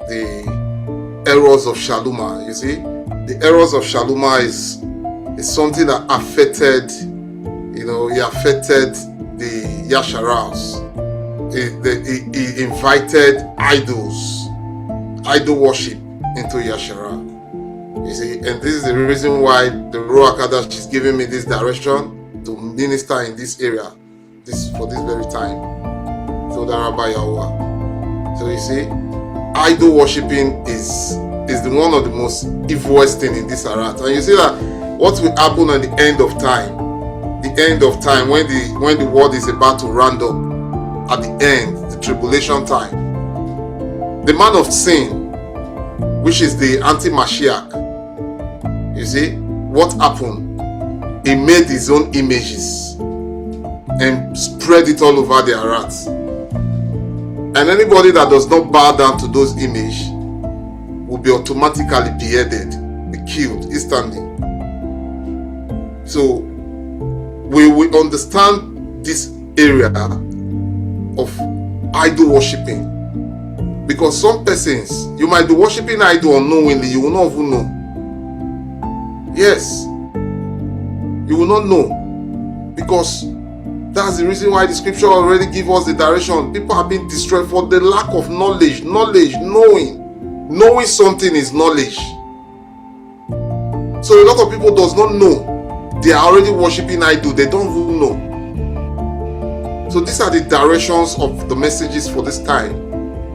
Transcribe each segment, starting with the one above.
the errors of Shalumah. You see, the errors of Shalumah is something that affected, he affected the Yashar'ALs. He invited idol worship into Yashar'AL. You see, and this is the reason why the Ruach Hadash is giving me this direction to minister in this area, for this very time. So the Rabbi YAHUAH. So you see, idol worshiping is the one of the most evilest thing in this arat. And you see that what will happen at the end of time, when the world is about to round up, at the end, the tribulation time, the man of sin, which is the anti-Mashiach, you see, what happened? He made his own images and spread it all over the arats. And anybody that does not bow down to those images will be automatically beheaded, be killed instantly. So we will understand this area of idol worshipping, because some persons, you might be worshipping idol unknowingly, you will not even know. Yes, you will not know, because that's the reason why the scripture already gives us the direction. People have been destroyed for the lack of knowledge. Knowing something is knowledge. So a lot of people does not know. They are already worshipping idol. They don't even know. So these are the directions of the messages for this time.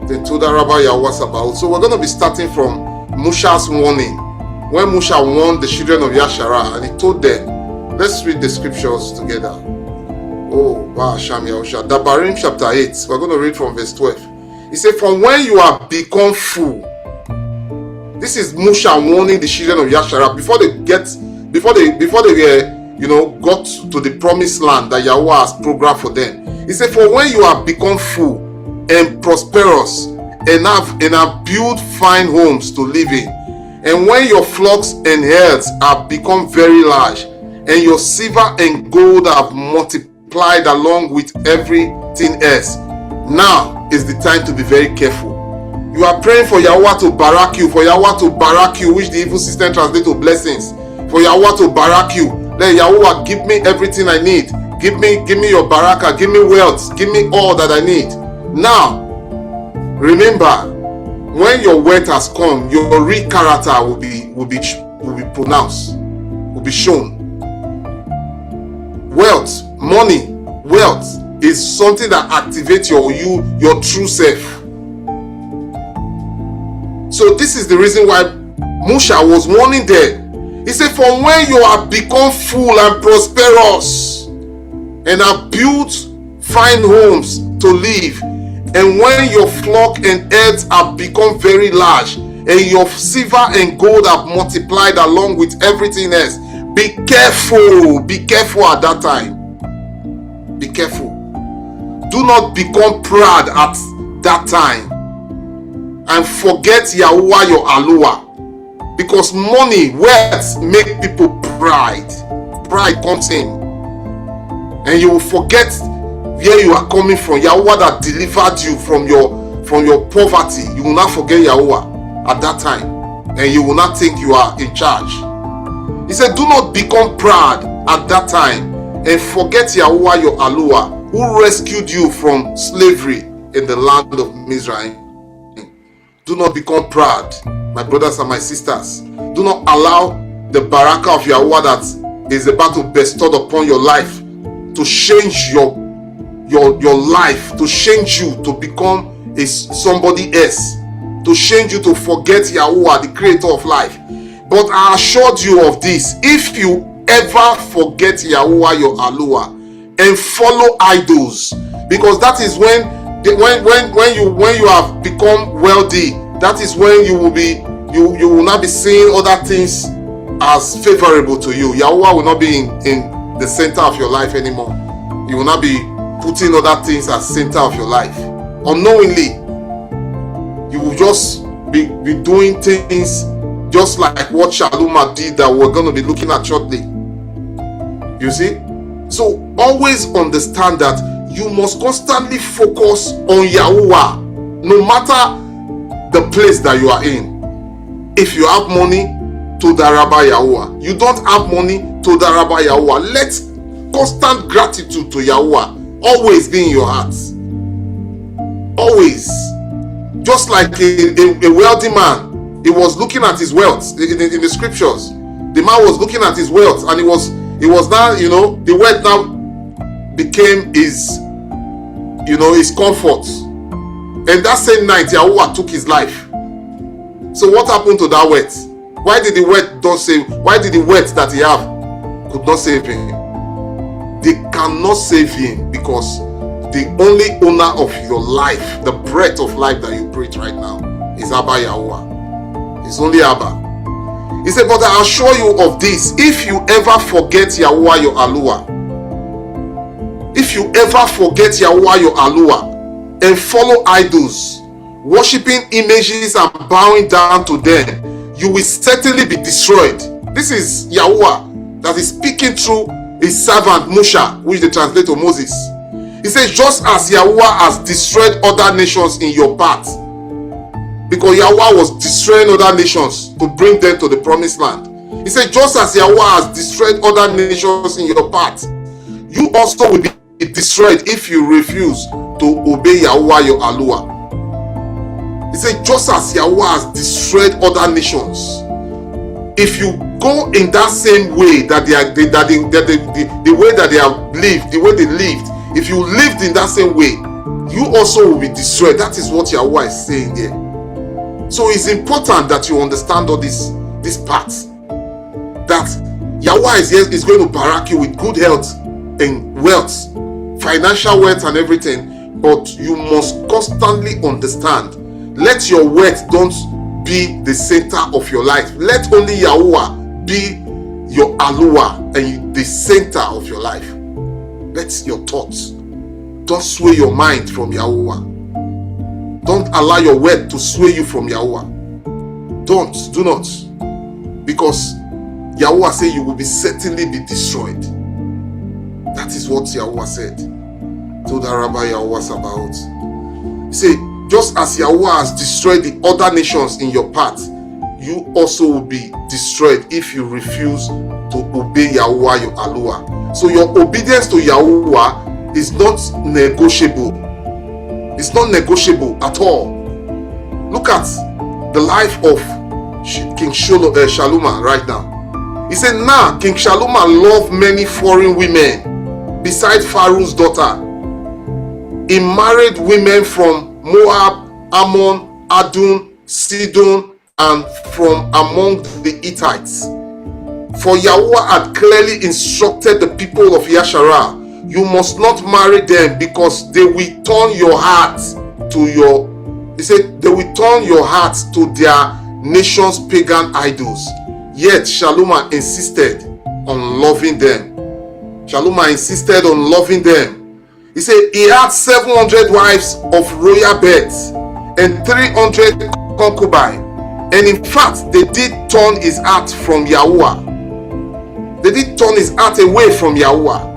They told Rabbi YAHUAH about. So we're going to be starting from Musha's warning. When Musha warned the children of Yashar'AL, and he told them, let's read the scriptures together. Oh, Hashem Yahushua. Dabarim chapter 8. We're going to read from verse 12. He said, from when you have become full. This is Musha warning the children of Yashar'AL before they got to the promised land that YAHUAH has programmed for them. He said, for when you have become full and prosperous and have built fine homes to live in, and when your flocks and herds have become very large, and your silver and gold have multiplied along with everything else, now is the time to be very careful. You are praying for YAHUAH to barak you, which the evil system translates to blessings. For YAHUAH to barak you. Let YAHUAH give me everything I need. Give me your barakah, give me wealth, give me all that I need. Now, remember, when your wealth has come, your real character will be pronounced, will be shown. Wealth, money, wealth is something that activates your true self. So this is the reason why Musha was warning them. He said, from when you have become full and prosperous and have built fine homes to live, and when your flock and herds have become very large, and your silver and gold have multiplied along with everything else, be careful at that time. Be careful. Do not become proud at that time and forget YAHUAH your ALUAH, because money, wealth make people pride comes in, and you will forget where you are coming from. YAHUAH that delivered you from your poverty, you will not forget YAHUAH at that time, and you will not think you are in charge. He said, do not become proud at that time and forget YAHUAH your ALUAH, who rescued you from slavery in the land of Mizraim. Do not become proud, my brothers and my sisters. Do not allow the barakah of YAHUAH that is about to bestowed upon your life to change your life, to change you to become somebody else, to change you to forget YAHUAH, the creator of life. But I assured you of this: if you ever forget YAHUAH your ALUAH and follow idols, because that is when you have become wealthy, that is when you will not be seeing other things as favorable to you. YAHUAH will not be in the center of your life anymore. You will not be putting other things as center of your life. Unknowingly, you will just be doing things just like what Shalumah did, that we're going to be looking at shortly. You see? So always understand that you must constantly focus on YAHUAH, no matter the place that you are in. If you have money, Todaraba Yahuwah. You don't have money, Todaraba Yahuwah. Let constant gratitude to Yahuwah always be in your heart. Always. Just like a wealthy man, he was looking at his wealth in the scriptures. The man was looking at his wealth, and he was now, the wealth now became his comfort. And that same night, Yahuwah took his life. So what happened to that wealth? Why did the wealth that he have could not save him? They cannot save him because the only owner of your life, the breath of life that you breathe right now, is Abba Yahuwah. It's only Abba. He said, but I assure you of this, if you ever forget Yahuwah your ALUAH, if you ever forget Yahuwah your ALUAH and follow idols, worshipping images and bowing down to them, you will certainly be destroyed. This is Yahuwah that is speaking through his servant Musha, which they translate to Moses. He says, just as Yahuwah has destroyed other nations in your path, because Yahuwah was destroying other nations to bring them to the promised land. He said, just as Yahuwah has destroyed other nations in your path, you also will be destroyed if you refuse to obey Yahuwah your ALUAH. He said, just as Yahuwah has destroyed other nations, if you go in that same way that the way that they have lived, the way they lived, if you lived in that same way, you also will be destroyed. That is what Yahuwah is saying there. So it's important that you understand all this parts. That Yahuwah is going to barack you with good health and wealth, financial wealth and everything, but you must constantly understand. Let your wealth don't be the center of your life. Let only Yahuwah be your ALUAH and the center of your life. Let your thoughts don't sway your mind from Yahuwah. Don't allow your wealth to sway you from Yahuwah. Do not. Because Yahuwah said you will certainly be destroyed. That is what Yahuwah said. Told the Rabbi Yahuwah about. He said, just as Yahuwah has destroyed the other nations in your path, you also will be destroyed if you refuse to obey Yahuwah your ALUAH. So your obedience to Yahuwah is not negotiable. It's not negotiable at all. Look at the life of King Shalumah right now. He said, now King Shalumah loved many foreign women besides Pharaoh's daughter. He married women from Moab, Ammon, Adon, Sidon, and from among the Hittites. For Yahuwah had clearly instructed the people of Yashar'AL, you must not marry them because they will turn your heart to he said, they will turn your hearts to their nation's pagan idols. Yet Shalumah insisted on loving them. Shalumah insisted on loving them. He said he had 700 wives of royal birth and 300 concubines. And in fact, they did turn his heart from Yahuwah. They did turn his heart away from Yahuwah.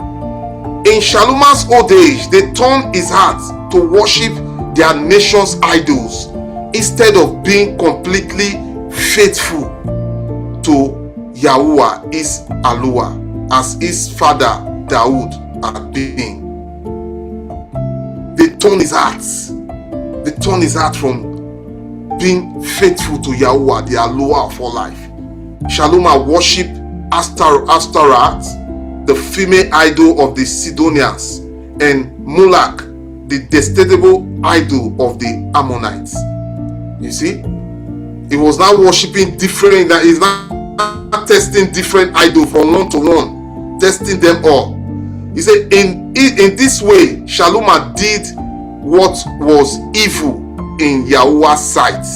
In Shalumah's old age, they turned his heart to worship their nation's idols instead of being completely faithful to Yahuwah, his ALUAH, as his father Dawood had been. They turned his heart. They turned his heart from being faithful to Yahuwah, the ALUAH of all life. Shalumah worshipped Ashtaroth, the female idol of the Sidonians, and Moloch, the detestable idol of the Ammonites. You see, he was now worshipping different. That is now testing different idols from one to one, testing them all. He said, in this way, Shalumah did what was evil in Yahuwah's sight.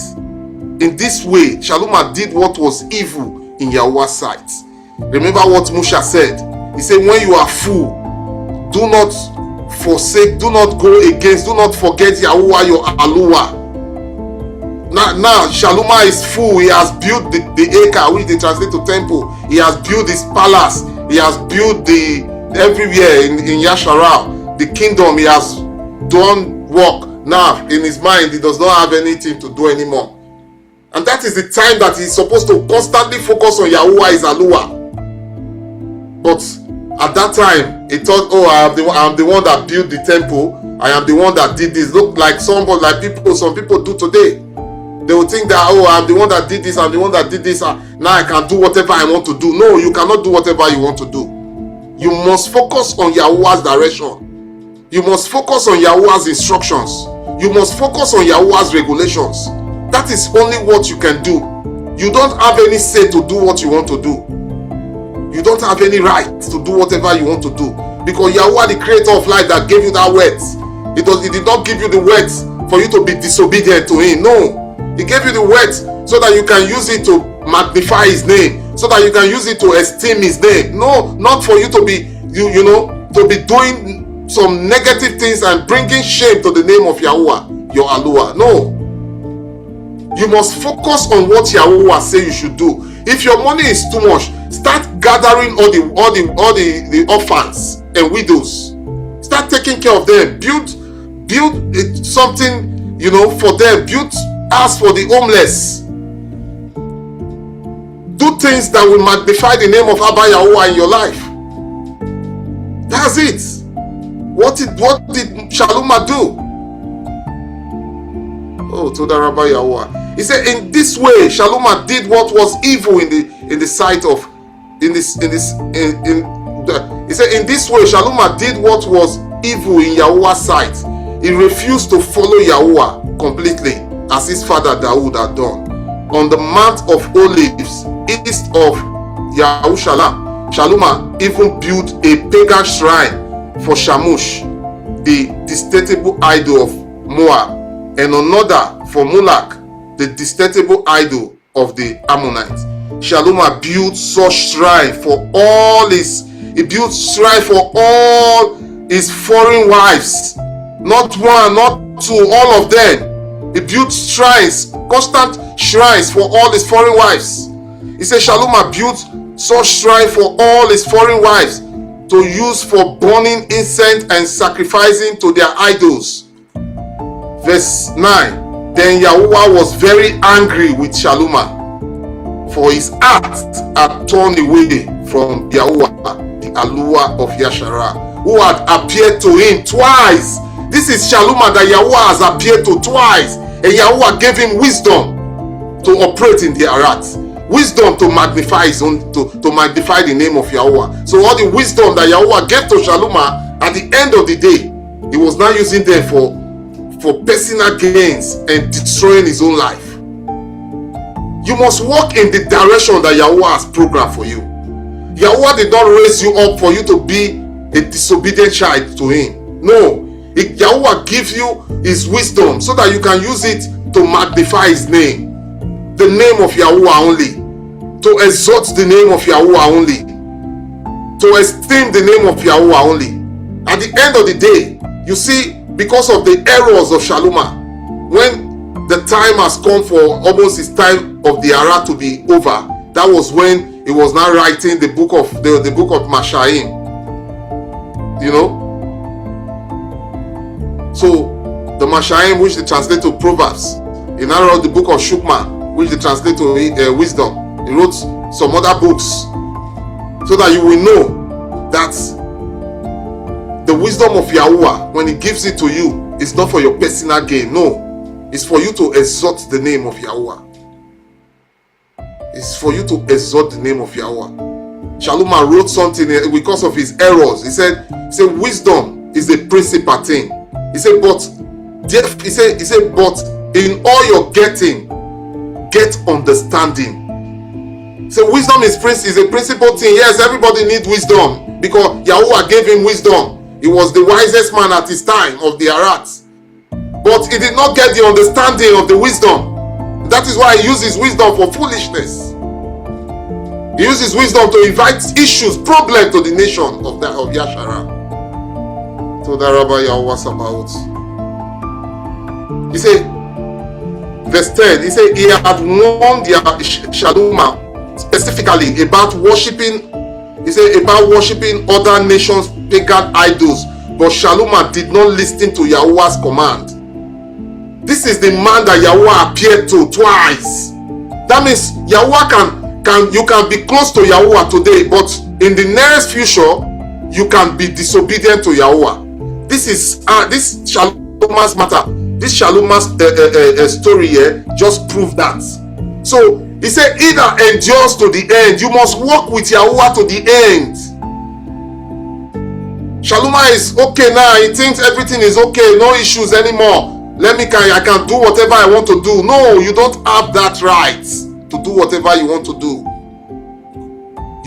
In this way, Shalumah did what was evil in Yahuwah's sight. Remember what Musha said. He said, when you are full, do not forsake, do not go against, do not forget Yahuwah your ALUAH. Now Shalumah is full. He has built the acre, which they translate to temple. He has built his palace. He has built the everywhere in Yashar'AL, the kingdom. He has done work. Now, in his mind, he does not have anything to do anymore. And that is the time that he's supposed to constantly focus on YAHUAH is ALUAH. But at that time, he thought, oh, I am the one that built the temple. I am the one that did this. Look like somebody, like some people do today. They will think that, oh, I'm the one that did this, I'm the one that did this. Now I can do whatever I want to do. No, you cannot do whatever you want to do. You must focus on YAHUAH's direction. You must focus on YAHUAH's instructions. You must focus on YAHUAH's regulations. That is only what you can do. You don't have any say to do what you want to do. You don't have any right to do whatever you want to do. Because YAHUAH, the creator of life that gave you that words, He did not give you the words for you to be disobedient to him. No. He gave you the words so that you can use it to magnify his name, so that you can use it to esteem his name. No, not for you to be, to be doing some negative things and bringing shame to the name of YAHUAH, your ALUAH. No. You must focus on what YAHUAH say you should do. If your money is too much, start gathering all the orphans and widows. Start taking care of them. Build something, for them. Build house for the homeless. Do things that will magnify the name of Abba YAHUAH in your life. That's it. What did Shalumah do? Oh, to the Rabbi YAHUAH. He said, in this way, Shalumah did what was evil in the sight of he said, in this way, Shalumah did what was evil in YAHUAH's sight. He refused to follow YAHUAH completely, as his father Dawood had done. On the Mount of Olives, east of Yahushallah, Shalumah even built a pagan shrine for Shamush, the detestable idol of Moab, and another for Molech, the detestable idol of the Ammonites. Shalumah built such shrine for all his foreign wives. Not one, not two, all of them. He built shrines, constant shrines for all his foreign wives. He said Shalumah built such shrine for all his foreign wives to use for burning incense and sacrificing to their idols. Verse 9. Then YAHUAH was very angry with Shalumah, for his heart had turned away from YAHUAH, the ALUAH of Yashar'AL, who had appeared to him twice. This is Shalumah that YAHUAH has appeared to twice, and YAHUAH gave him wisdom to operate in the Arat, wisdom to magnify to magnify the name of YAHUAH. So all the wisdom that YAHUAH gave to Shalumah, at the end of the day, he was now using them for personal gains and destroying his own life. You must walk in the direction that YAHUAH has programmed for you. YAHUAH did not raise you up for you to be a disobedient child to him. No. YAHUAH gives you his wisdom so that you can use it to magnify his name, the name of YAHUAH only, to exalt the name of YAHUAH only, to esteem the name of YAHUAH only. At the end of the day, you see, because of the errors of Shalumah, when the time has come for almost his time of the Arat to be over, that was when he was now writing the book of Mashaim. So the Mashaim, which they translate to Proverbs, he now wrote the book of Shukma, which they translate to Wisdom. He wrote some other books so that you will know that the wisdom of YAHUAH, when he gives it to you, is not for your personal gain. No, it's for you to exalt the name of YAHUAH. It's for you to exalt the name of YAHUAH. Shalumah wrote something because of his errors. He said wisdom is a principal thing. He said, but in all your getting, get understanding. So wisdom is a principal thing. Yes, everybody needs wisdom because YAHUAH gave him wisdom. He was the wisest man at his time of the Arat. But he did not get the understanding of the wisdom. That is why he uses wisdom for foolishness. He uses wisdom to invite issues, problems to the nation of Yashar'AL. So the Rabbi YAHUAH Sabaoth. He said, verse 10, he said he had warned Shalumah specifically about worshiping other nations' pagan idols, but Shalumah did not listen to YAHUAH's command. This is the man that YAHUAH appeared to twice. That means YAHUAH you can be close to YAHUAH today, but in the nearest future, you can be disobedient to YAHUAH. This is this Shalumah's matter. This Shalumah's story here just proved that. So he said, he that endures to the end, you must walk with YAHUAH to the end. Shalumah is okay now. He thinks everything is okay, no issues anymore. I can do whatever I want to do. No, you don't have that right to do whatever you want to do.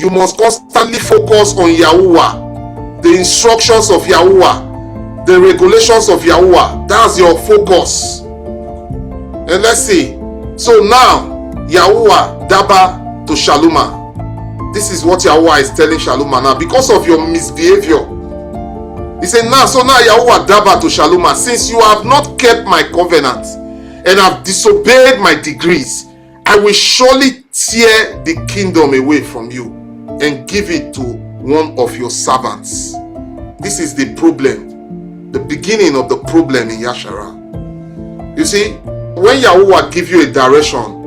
You must constantly focus on YAHUAH, the instructions of YAHUAH, the regulations of YAHUAH. That's your focus. And let's see. So now, YAHUAH daba to Shalumah. This is what YAHUAH is telling Shalumah now. Because of your misbehavior, he said, now YAHUAH daba to Shalumah, since you have not kept my covenant and have disobeyed my decrees, I will surely tear the kingdom away from you and give it to one of your servants. This is the problem, the beginning of the problem in Yashar'AL. You see, when YAHUAH give you a direction,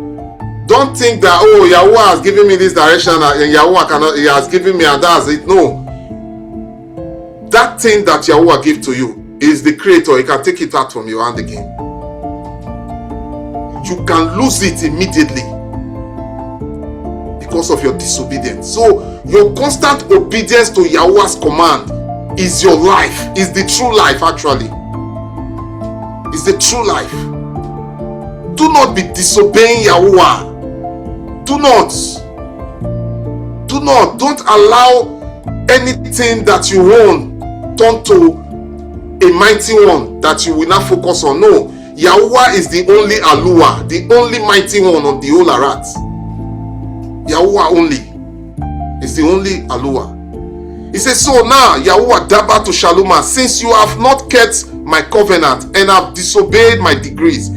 don't think that, oh, YAHUAH has given me this direction and he has given me, and that's it. No. That thing that YAHUAH gives to you is the creator. He can take it out from your hand again. You can lose it immediately because of your disobedience. So your constant obedience to YAHUAH's command is your life, is the true life actually. Is the true life. Do not be disobeying YAHUAH. Don't allow anything that you own turn to a mighty one that you will not focus on. No, YAHUAH is the only ALUAH, the only mighty one on the whole earth. YAHUAH only is the only ALUAH. He says, so now YAHUAH daba to Shalumah, since you have not kept my covenant and have disobeyed my decrees,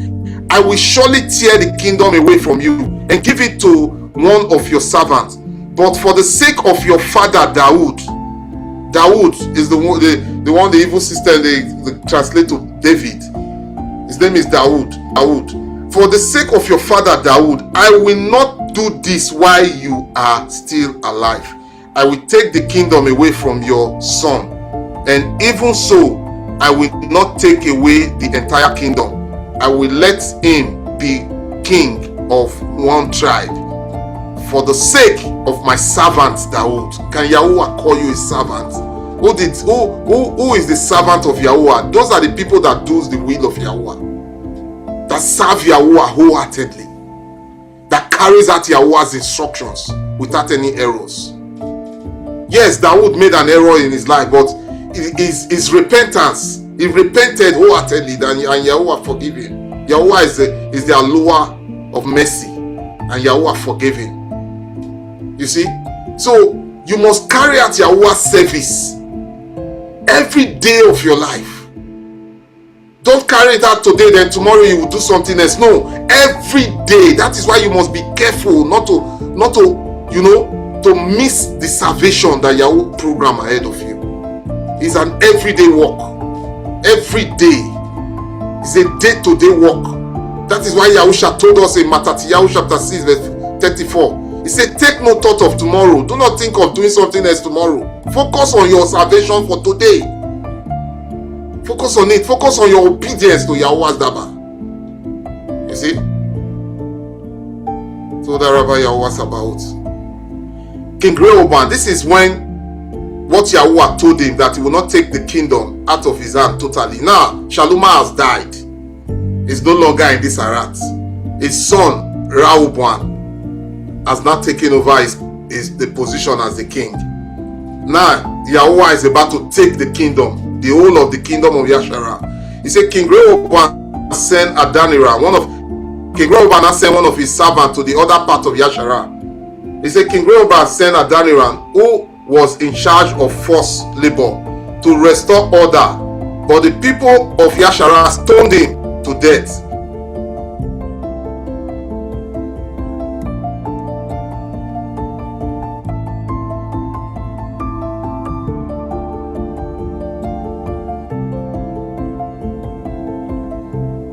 I will surely tear the kingdom away from you and give it to one of your servants. But for the sake of your father Dawood is the one the evil system they translate to David. His name is Dawood. For the sake of your father Dawood, I will not do this while you are still alive. I will take the kingdom away from your son, and even so, I will not take away the entire kingdom. I will let him be king of one tribe. For the sake of my servant Dawood. Can YAHUAH call you a servant? Who is the servant of YAHUAH? Those are the people that do the will of YAHUAH, that serve YAHUAH wholeheartedly, that carries out YAHUAH's instructions without any errors. Yes, Dawood made an error in his life, but his repentance, he repented wholeheartedly, and YAHUAH forgave him. YAHUAH is the ALUAH of mercy, and YAHUAH forgave him. You see, so you must carry out YAHUAH's service every day of your life. Don't carry it out today, then tomorrow you will do something else. No, every day. That is why you must be careful not to miss the salvation that YAHUAH program ahead of you. It's an everyday walk. Every day is a day-to-day walk. That is why Yahusha told us in Matthew chapter 6 verse 34. He said, take no thought of tomorrow. Do not think of doing something else tomorrow. Focus on your salvation for today. Focus on it. Focus on your obedience to YAHUAH's daba. You see? So that Rabbi YAHUAH's about King Rehoboam. This is when what YAHUAH told him, that he will not take the kingdom out of his hand totally. Now, Shalumah has died. He's no longer in this Arat. His son, Rehoboam, has not taken over the position as the king. Now, YAHUAH is about to take the kingdom, the whole of the kingdom of Yashar'AL. He said, King Rehoboam sent Adoniram, King Rehoboam sent one of his servants to the other part of Yashar'AL. He said, King Rehoboam sent Adoniram, who was in charge of forced labor, to restore order. But the people of Yashar'AL stoned him to death.